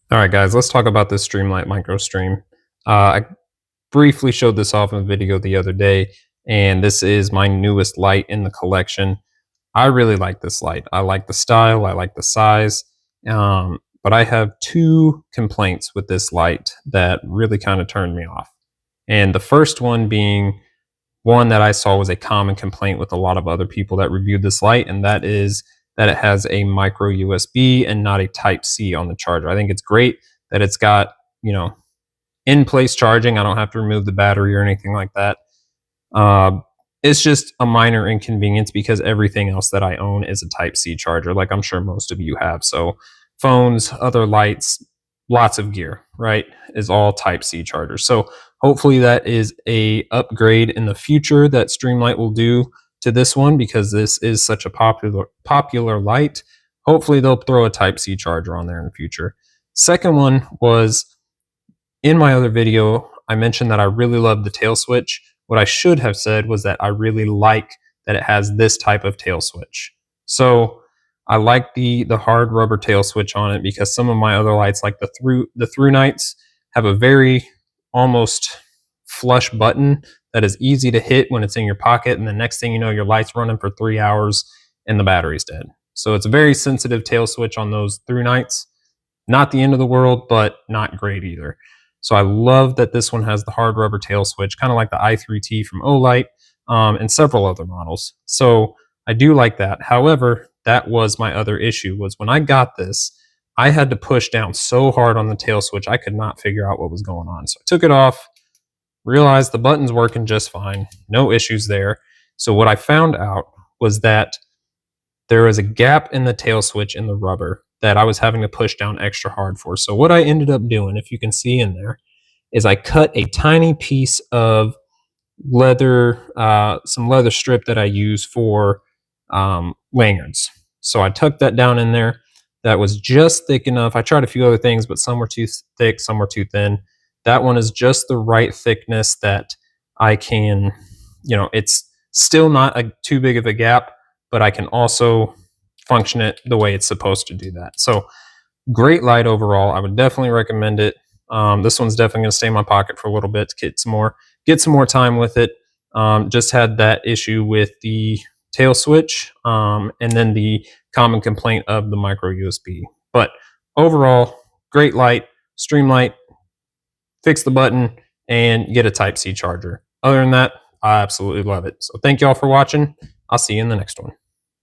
All right, guys, let's talk about this Streamlight MicroStream. I briefly showed this off in a video the other day, and this is my newest light in the collection. I really like this light. I like the style, I like the size, but I have two complaints with this light that really kind of turned me off. And the first one being one that I saw was a common complaint with a lot of other people that reviewed this light, and that is that it has a micro USB and not a Type C on the charger. I think it's great that it's got, in place charging. I don't have to remove the battery or anything like that. Uh, it's just a minor inconvenience because everything else that I own is a Type C charger, like I'm sure most of you have. So, phones, other lights, lots of gear, right, is all Type C chargers. So, hopefully that is a upgrade in the future that Streamlight will do to this one because this is such a popular light. Hopefully they'll throw a Type C charger on there in the future. Second one was in my other video, I mentioned that I really love the tail switch. What I should have said was that I really like that it has this type of tail switch. So I like the hard rubber tail switch on it because some of my other lights, like the through nights, have a very almost flush button that is easy to hit when it's in your pocket, and the next thing you know, your light's running for 3 hours and the battery's dead. So it's a very sensitive tail switch on those through nights. Not the end of the world, but not great either. So I love that this one has the hard rubber tail switch, kind of like the i3T from Olight, and several other models. So I do like that. However, that was my other issue, was when I got this, I had to push down so hard on the tail switch, I could not figure out what was going on. So I took it off, realized the button's working just fine, no issues there. So what I found out was that there was a gap in the tail switch in the rubber that I was having to push down extra hard for. So what I ended up doing, if you can see in there, is I cut a tiny piece of leather, some leather strip that I use for lanyards. So I tucked that down in there. That was just thick enough. I tried a few other things, but some were too thick, some were too thin. That one is just the right thickness that I can, it's still not too big of a gap, but I can also function it the way it's supposed to do that. So great light overall. I would definitely recommend it. This one's definitely going to stay in my pocket for a little bit to get some more time with it. Just had that issue with the tail switch, and then the common complaint of the micro USB. But overall, great light, Streamlight, fix the button, and get a Type C charger. Other than that, I absolutely love it. So thank you all for watching. I'll see you in the next one.